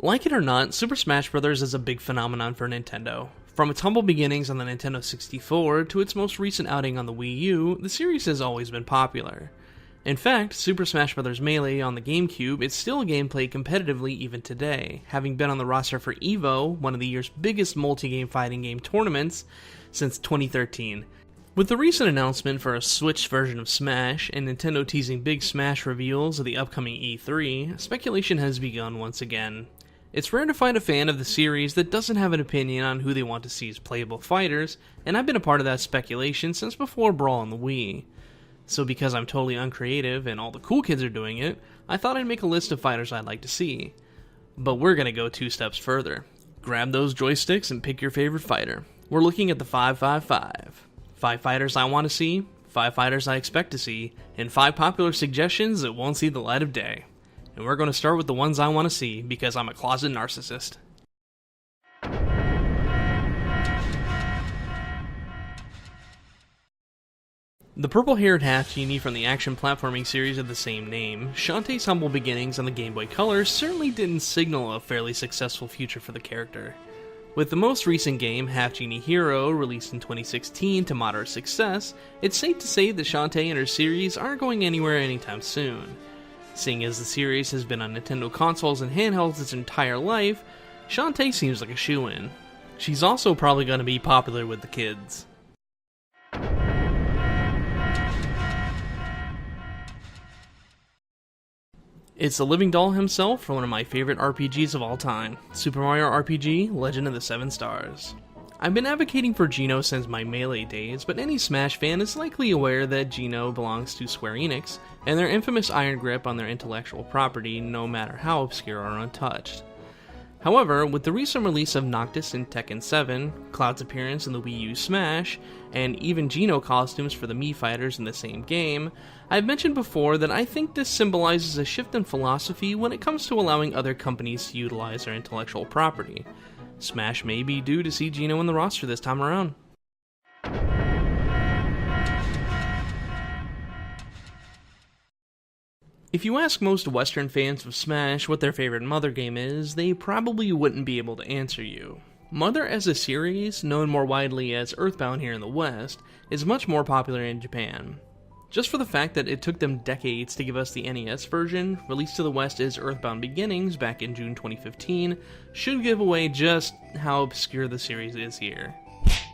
Like it or not, Super Smash Bros. Is a big phenomenon for Nintendo. From its humble beginnings on the Nintendo 64 to its most recent outing on the Wii U, the series has always been popular. In fact, Super Smash Bros. Melee on the GameCube is still a game played competitively even today, having been on the roster for EVO, one of the year's biggest multi-game fighting game tournaments, since 2013. With the recent announcement for a Switch version of Smash, and Nintendo teasing big Smash reveals at the upcoming E3, speculation has begun once again. It's rare to find a fan of the series that doesn't have an opinion on who they want to see as playable fighters, and I've been a part of that speculation since before Brawl on the Wii. So because I'm totally uncreative and all the cool kids are doing it, I thought I'd make a list of fighters I'd like to see. But we're gonna go 2 steps further. Grab those joysticks and pick your favorite fighter. We're looking at the 555. 5 fighters I want to see, 5 fighters I expect to see, and 5 popular suggestions that won't see the light of day. And we're going to start with the ones I want to see, because I'm a closet narcissist. The purple-haired half-genie from the action platforming series of the same name, Shantae's humble beginnings on the Game Boy Color certainly didn't signal a fairly successful future for the character. With the most recent game, Half Genie Hero, released in 2016 to moderate success, it's safe to say that Shantae and her series aren't going anywhere anytime soon. Seeing as the series has been on Nintendo consoles and handhelds its entire life, Shantae seems like a shoo-in. She's also probably going to be popular with the kids. It's the living doll himself for one of my favorite RPGs of all time, Super Mario RPG Legend of the Seven Stars. I've been advocating for Geno since my Melee days, but any Smash fan is likely aware that Geno belongs to Square Enix, and their infamous iron grip on their intellectual property, no matter how obscure or untouched. However, with the recent release of Noctis in Tekken 7, Cloud's appearance in the Wii U Smash, and even Geno costumes for the Mii fighters in the same game, I've mentioned before that I think this symbolizes a shift in philosophy when it comes to allowing other companies to utilize their intellectual property. Smash may be due to see Geno in the roster this time around. If you ask most Western fans of Smash what their favorite Mother game is, they probably wouldn't be able to answer you. Mother as a series, known more widely as Earthbound here in the West, is much more popular in Japan. Just for the fact that it took them decades to give us the NES version, released to the West as Earthbound Beginnings back in June 2015, should give away just how obscure the series is here.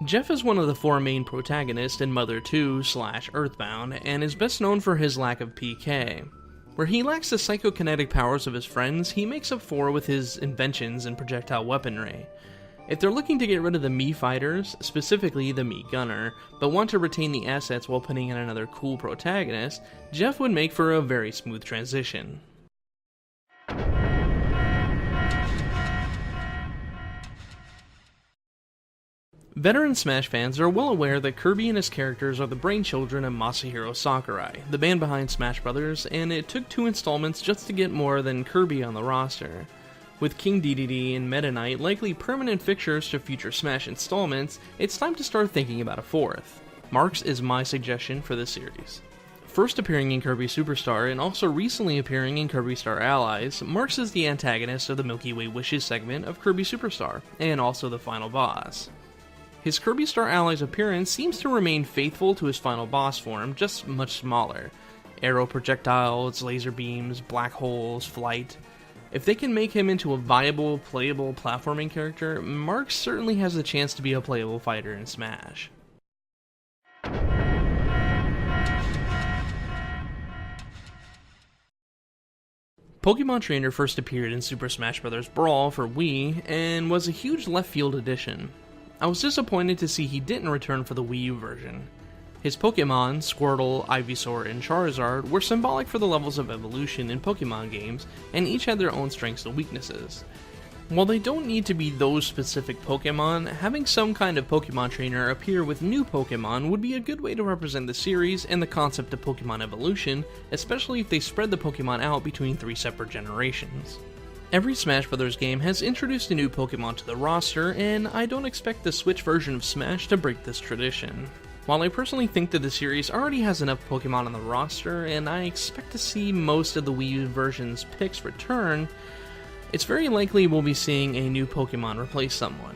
Jeff is one of the 4 main protagonists in Mother 2/Earthbound, and is best known for his lack of PK. Where he lacks the psychokinetic powers of his friends, he makes up for with his inventions and projectile weaponry. If they're looking to get rid of the Mii fighters, specifically the Mii Gunner, but want to retain the assets while putting in another cool protagonist, Jeff would make for a very smooth transition. Veteran Smash fans are well aware that Kirby and his characters are the brainchildren of Masahiro Sakurai, the man behind Smash Bros., and it took 2 installments just to get more than Kirby on the roster. With King Dedede and Meta Knight likely permanent fixtures to future Smash installments, it's time to start thinking about a 4th. Marks is my suggestion for this series. First appearing in Kirby Superstar and also recently appearing in Kirby Star Allies, Marks is the antagonist of the Milky Way Wishes segment of Kirby Superstar, and also the final boss. His Kirby Star Allies appearance seems to remain faithful to his final boss form, just much smaller. Arrow projectiles, laser beams, black holes, flight. If they can make him into a viable, playable platforming character, Marks certainly has a chance to be a playable fighter in Smash. Pokemon Trainer first appeared in Super Smash Bros. Brawl for Wii, and was a huge left-field addition. I was disappointed to see he didn't return for the Wii U version. His Pokemon, Squirtle, Ivysaur, and Charizard, were symbolic for the levels of evolution in Pokemon games, and each had their own strengths and weaknesses. While they don't need to be those specific Pokemon, having some kind of Pokemon trainer appear with new Pokemon would be a good way to represent the series and the concept of Pokemon evolution, especially if they spread the Pokemon out between 3 separate generations. Every Smash Bros. Game has introduced a new Pokemon to the roster, and I don't expect the Switch version of Smash to break this tradition. While I personally think that the series already has enough Pokemon on the roster, and I expect to see most of the Wii U version's picks return, It's very likely we'll be seeing a new Pokemon replace someone.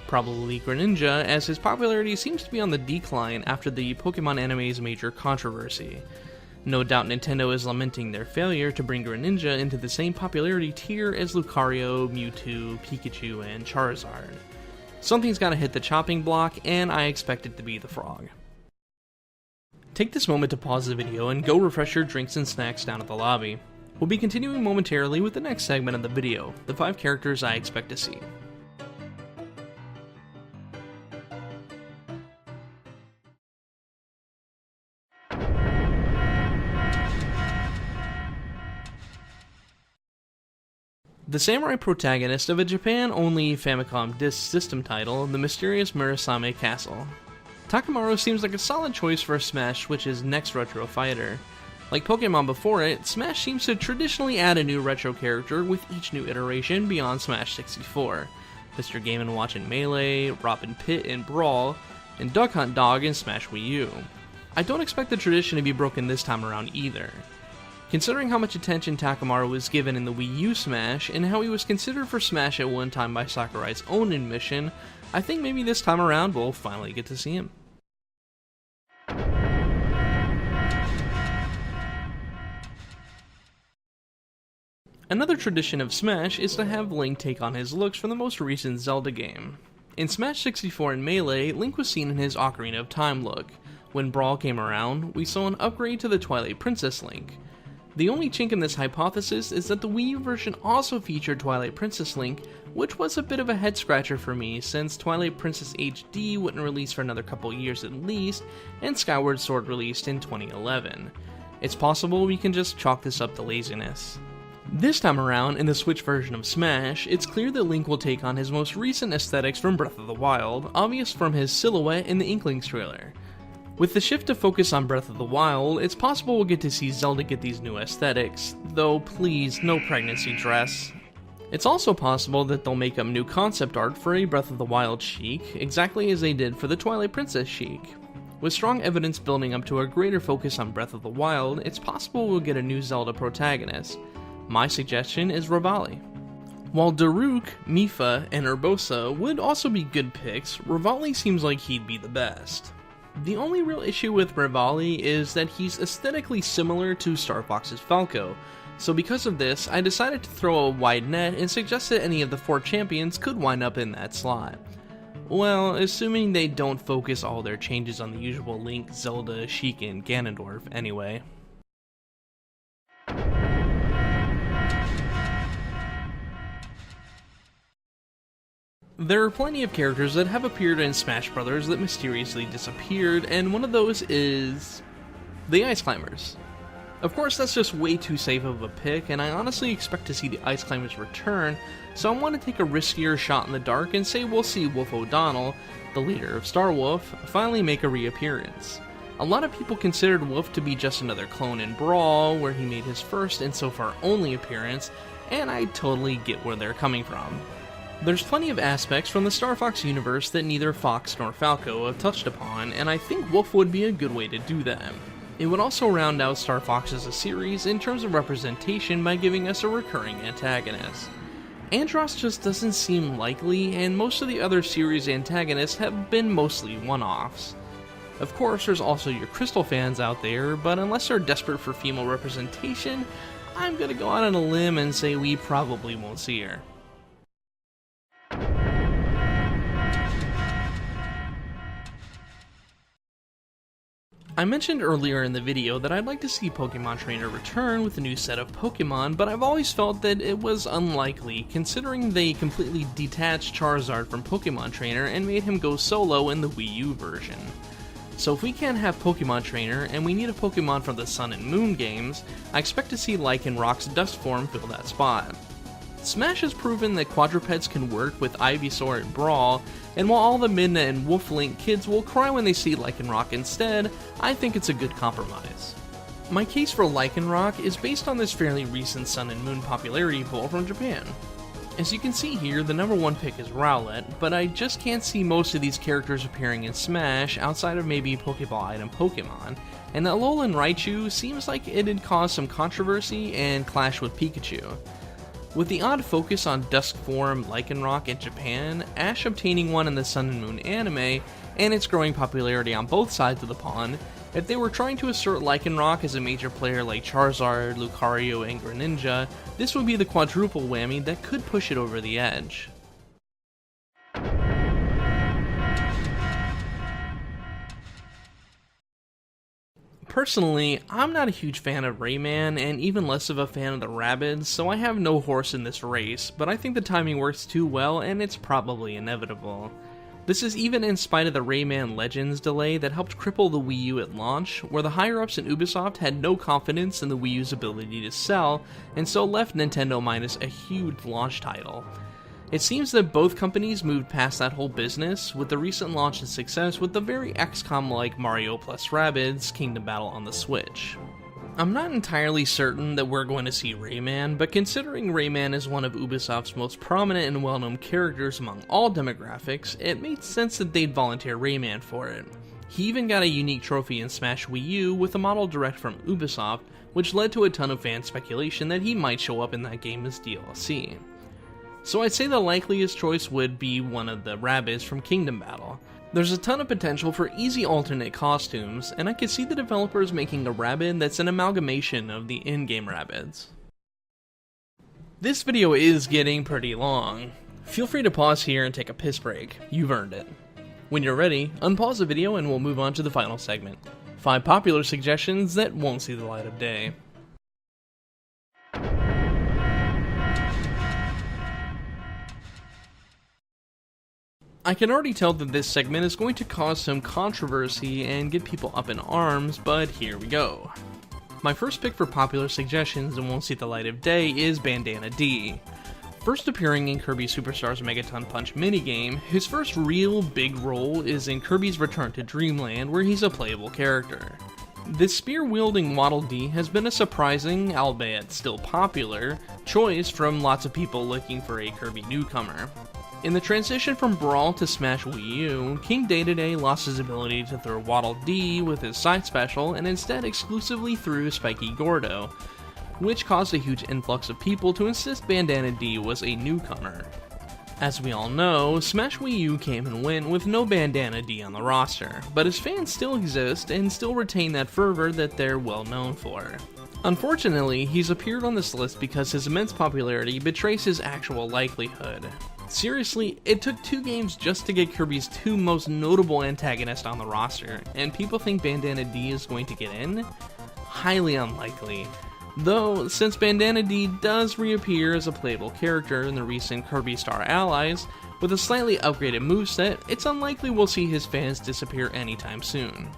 Probably Greninja, as his popularity seems to be on the decline after the Pokemon anime's major controversy. No doubt Nintendo is lamenting their failure to bring Greninja into the same popularity tier as Lucario, Mewtwo, Pikachu, and Charizard. Something's gotta hit the chopping block, and I expect it to be the frog. Take this moment to pause the video and go refresh your drinks and snacks down at the lobby. We'll be continuing momentarily with the next segment of the video, the 5 characters I expect to see. The samurai protagonist of a Japan-only Famicom Disk System title, the mysterious Murasame Castle. Takamaru seems like a solid choice for a Smash Switch's next retro fighter. Like Pokemon before it, Smash seems to traditionally add a new retro character with each new iteration beyond Smash 64. Mr. Game & Watch in Melee, Robin Pit in Brawl, and Duck Hunt Dog in Smash Wii U. I don't expect the tradition to be broken this time around either. Considering how much attention Takamaru was given in the Wii U Smash, and how he was considered for Smash at one time by Sakurai's own admission, I think maybe this time around we'll finally get to see him. Another tradition of Smash is to have Link take on his looks from the most recent Zelda game. In Smash 64 and Melee, Link was seen in his Ocarina of Time look. When Brawl came around, we saw an upgrade to the Twilight Princess Link. The only chink in this hypothesis is that the Wii U version also featured Twilight Princess Link, which was a bit of a head scratcher for me since Twilight Princess HD wouldn't release for another couple years at least, and Skyward Sword released in 2011. It's possible we can just chalk this up to laziness. This time around, in the Switch version of Smash, it's clear that Link will take on his most recent aesthetics from Breath of the Wild, obvious from his silhouette in the Inklings trailer. With the shift to focus on Breath of the Wild, it's possible we'll get to see Zelda get these new aesthetics, though please, no pregnancy dress. It's also possible that they'll make up new concept art for a Breath of the Wild Sheik, exactly as they did for the Twilight Princess Sheik. With strong evidence building up to a greater focus on Breath of the Wild, it's possible we'll get a new Zelda protagonist. My suggestion is Revali. While Daruk, Mipha, and Urbosa would also be good picks, Revali seems like he'd be the best. The only real issue with Revali is that he's aesthetically similar to Star Fox's Falco, so because of this, I decided to throw a wide net and suggest that any of the 4 champions could wind up in that slot. Well, assuming they don't focus all their changes on the usual Link, Zelda, Sheik, and Ganondorf anyway. There are plenty of characters that have appeared in Smash Bros. That mysteriously disappeared, and one of those is the Ice Climbers. Of course, that's just way too safe of a pick, and I honestly expect to see the Ice Climbers return, so I want to take a riskier shot in the dark and say we'll see Wolf O'Donnell, the leader of Star Wolf, finally make a reappearance. A lot of people considered Wolf to be just another clone in Brawl, where he made his first and so far only appearance, and I totally get where they're coming from. There's plenty of aspects from the Star Fox universe that neither Fox nor Falco have touched upon, and I think Wolf would be a good way to do that. It would also round out Star Fox as a series in terms of representation by giving us a recurring antagonist. Andross just doesn't seem likely, and most of the other series antagonists have been mostly one-offs. Of course, there's also your Crystal fans out there, but unless they're desperate for female representation, I'm gonna go out on a limb and say we probably won't see her. I mentioned earlier in the video that I'd like to see Pokemon Trainer return with a new set of Pokemon, but I've always felt that it was unlikely, considering they completely detached Charizard from Pokemon Trainer and made him go solo in the Wii U version. So if we can't have Pokemon Trainer, and we need a Pokemon from the Sun and Moon games, I expect to see Lycanroc's Dust form fill that spot. Smash has proven that quadrupeds can work with Ivysaur and Brawl, and while all the Midna and Wolf Link kids will cry when they see Lycanroc instead, I think it's a good compromise. My case for Lycanroc is based on this fairly recent Sun and Moon popularity poll from Japan. As you can see here, the number 1 pick is Rowlet, but I just can't see most of these characters appearing in Smash outside of maybe Pokeball item Pokemon, and that Alolan Raichu seems like it'd cause some controversy and clash with Pikachu. With the odd focus on dusk form Lycanroc in Japan, Ash obtaining one in the Sun and Moon anime, and its growing popularity on both sides of the pond, if they were trying to assert Lycanroc as a major player like Charizard, Lucario, and Greninja, this would be the quadruple whammy that could push it over the edge. Personally, I'm not a huge fan of Rayman, and even less of a fan of the Rabbids, so I have no horse in this race, but I think the timing works too well, and it's probably inevitable. This is even in spite of the Rayman Legends delay that helped cripple the Wii U at launch, where the higher-ups in Ubisoft had no confidence in the Wii U's ability to sell, and so left Nintendo minus a huge launch title. It seems that both companies moved past that whole business, with the recent launch and success with the very XCOM-like Mario plus Rabbids Kingdom Battle on the Switch. I'm not entirely certain that we're going to see Rayman, but considering Rayman is one of Ubisoft's most prominent and well-known characters among all demographics, it made sense that they'd volunteer Rayman for it. He even got a unique trophy in Smash Wii U with a model direct from Ubisoft, which led to a ton of fan speculation that he might show up in that game as DLC. So I'd say the likeliest choice would be one of the Rabbids from Kingdom Battle. There's a ton of potential for easy alternate costumes, and I could see the developers making a Rabbid that's an amalgamation of the in-game Rabbids. This video is getting pretty long. Feel free to pause here and take a piss break. You've earned it. When you're ready, unpause the video and we'll move on to the final segment. 5 popular suggestions that won't see the light of day. I can already tell that this segment is going to cause some controversy and get people up in arms, but here we go. My first pick for popular suggestions and won't see the light of day is Bandana D. First appearing in Kirby Superstar's Megaton Punch minigame, his first real big role is in Kirby's Return to Dreamland, where he's a playable character. This spear-wielding Waddle Dee has been a surprising, albeit still popular, choice from lots of people looking for a Kirby newcomer. In the transition from Brawl to Smash Wii U, King Day-to-Day lost his ability to throw Waddle Dee with his side special and instead exclusively threw Spiky Gordo, which caused a huge influx of people to insist Bandana D was a newcomer. As we all know, Smash Wii U came and went with no Bandana D on the roster, but his fans still exist and still retain that fervor that they're well known for. Unfortunately, he's appeared on this list because his immense popularity betrays his actual likelihood. Seriously, it took 2 games just to get Kirby's 2 most notable antagonists on the roster, and people think Bandana D is going to get in? Highly unlikely. Though, since Bandana D does reappear as a playable character in the recent Kirby Star Allies, with a slightly upgraded moveset, it's unlikely we'll see his fans disappear anytime soon.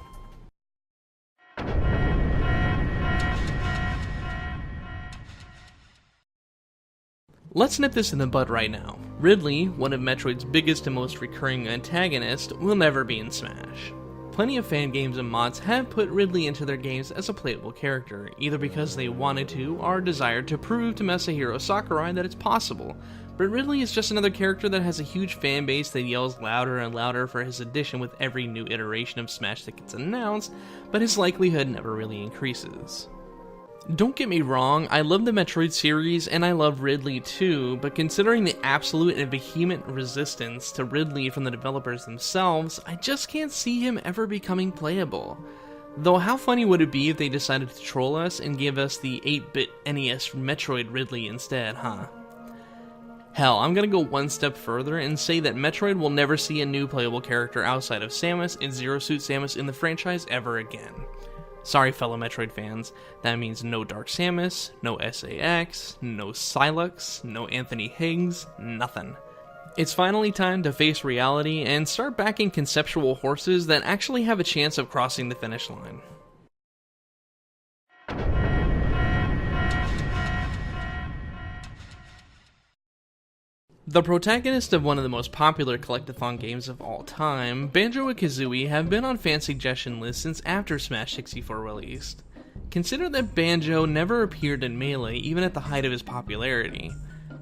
Let's nip this in the bud right now. Ridley, one of Metroid's biggest and most recurring antagonists, will never be in Smash. Plenty of fan games and mods have put Ridley into their games as a playable character, either because they wanted to or desired to prove to Masahiro Sakurai that it's possible, but Ridley is just another character that has a huge fan base that yells louder and louder for his addition with every new iteration of Smash that gets announced, but his likelihood never really increases. Don't get me wrong, I love the Metroid series and I love Ridley too, but considering the absolute and vehement resistance to Ridley from the developers themselves, I just can't see him ever becoming playable. Though how funny would it be if they decided to troll us and give us the 8-bit NES Metroid Ridley instead, huh? Hell, I'm gonna go one step further and say that Metroid will never see a new playable character outside of Samus and Zero Suit Samus in the franchise ever again. Sorry fellow Metroid fans, that means no Dark Samus, no SAX, no Sylux, no Anthony Higgs, nothing. It's finally time to face reality and start backing conceptual horses that actually have a chance of crossing the finish line. The protagonist of one of the most popular collectathon games of all time, Banjo and Kazooie have been on fan suggestion lists since after Smash 64 released. Consider that Banjo never appeared in Melee even at the height of his popularity.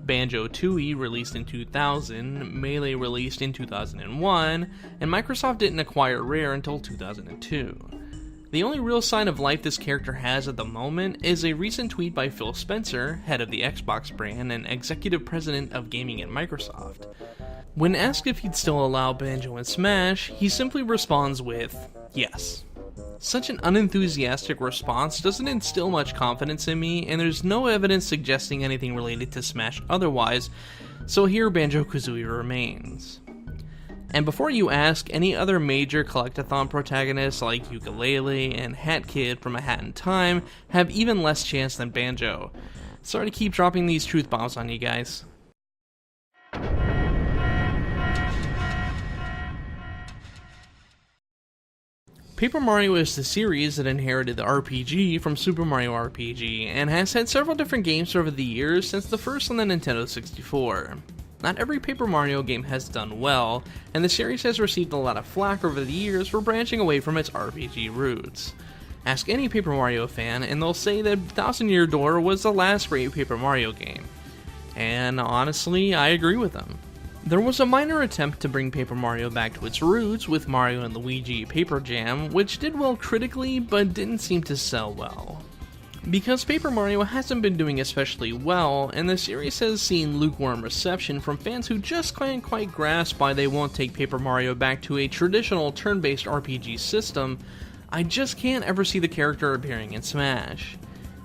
Banjo Tooie released in 2000, Melee released in 2001, and Microsoft didn't acquire Rare until 2002. The only real sign of life this character has at the moment is a recent tweet by Phil Spencer, head of the Xbox brand and executive president of gaming at Microsoft. When asked if he'd still allow Banjo in Smash, he simply responds with, yes. Such an unenthusiastic response doesn't instill much confidence in me, and there's no evidence suggesting anything related to Smash otherwise, so here Banjo-Kazooie remains. And before you ask, any other major collectathon protagonists like Yooka-Laylee and Hat Kid from A Hat in Time have even less chance than Banjo. Sorry to keep dropping these truth bombs on you guys. Paper Mario is the series that inherited the RPG from Super Mario RPG, and has had several different games over the years since the first on the Nintendo 64. Not every Paper Mario game has done well, and the series has received a lot of flack over the years for branching away from its RPG roots. Ask any Paper Mario fan and they'll say that Thousand Year Door was the last great Paper Mario game. And honestly, I agree with them. There was a minor attempt to bring Paper Mario back to its roots with Mario and Luigi Paper Jam, which did well critically, but didn't seem to sell well. Because Paper Mario hasn't been doing especially well, and the series has seen lukewarm reception from fans who just can't quite grasp why they won't take Paper Mario back to a traditional turn-based RPG system, I just can't ever see the character appearing in Smash.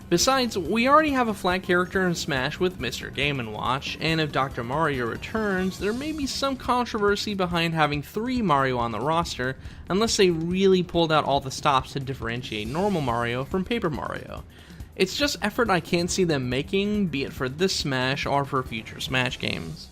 Besides, we already have a flat character in Smash with Mr. Game & Watch, and if Dr. Mario returns, there may be some controversy behind having 3 Mario on the roster, unless they really pulled out all the stops to differentiate normal Mario from Paper Mario. It's just effort I can't see them making, be it for this Smash or for future Smash games.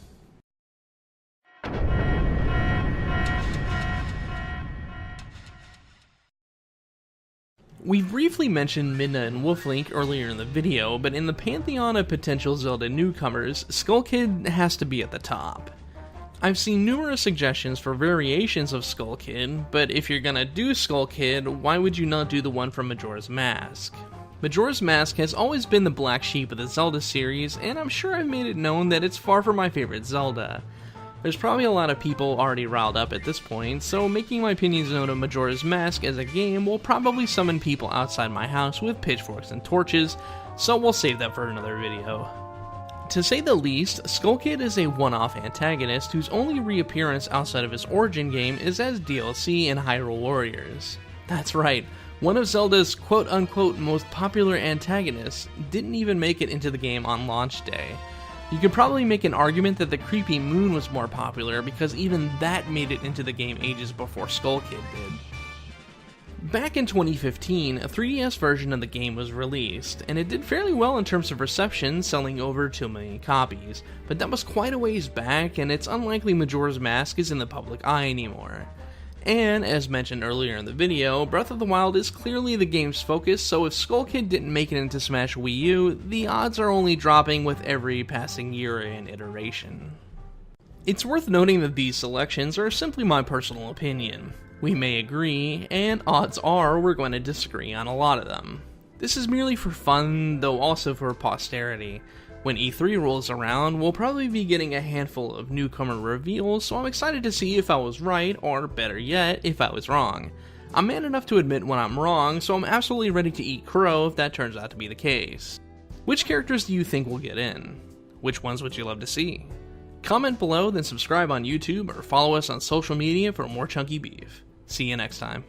We briefly mentioned Midna and Wolflink earlier in the video, but in the pantheon of potential Zelda newcomers, Skull Kid has to be at the top. I've seen numerous suggestions for variations of Skull Kid, but if you're gonna do Skull Kid, why would you not do the one from Majora's Mask? Majora's Mask has always been the black sheep of the Zelda series, and I'm sure I've made it known that it's far from my favorite Zelda. There's probably a lot of people already riled up at this point, so making my opinions known of Majora's Mask as a game will probably summon people outside my house with pitchforks and torches, so we'll save that for another video. To say the least, Skull Kid is a one-off antagonist whose only reappearance outside of his origin game is as DLC in Hyrule Warriors. That's right, one of Zelda's quote-unquote most popular antagonists didn't even make it into the game on launch day. You could probably make an argument that the Creepy Moon was more popular because even that made it into the game ages before Skull Kid did. Back in 2015, a 3DS version of the game was released, and it did fairly well in terms of reception, selling over 2 million copies, but that was quite a ways back, and it's unlikely Majora's Mask is in the public eye anymore. And, as mentioned earlier in the video, Breath of the Wild is clearly the game's focus, so if Skull Kid didn't make it into Smash Wii U, the odds are only dropping with every passing year and iteration. It's worth noting that these selections are simply my personal opinion. We may agree, and odds are we're going to disagree on a lot of them. This is merely for fun, though also for posterity. When E3 rolls around, we'll probably be getting a handful of newcomer reveals, so I'm excited to see if I was right, or better yet, if I was wrong. I'm man enough to admit when I'm wrong, so I'm absolutely ready to eat crow if that turns out to be the case. Which characters do you think will get in? Which ones would you love to see? Comment below, then subscribe on YouTube, or follow us on social media for more Chunky Beef. See you next time.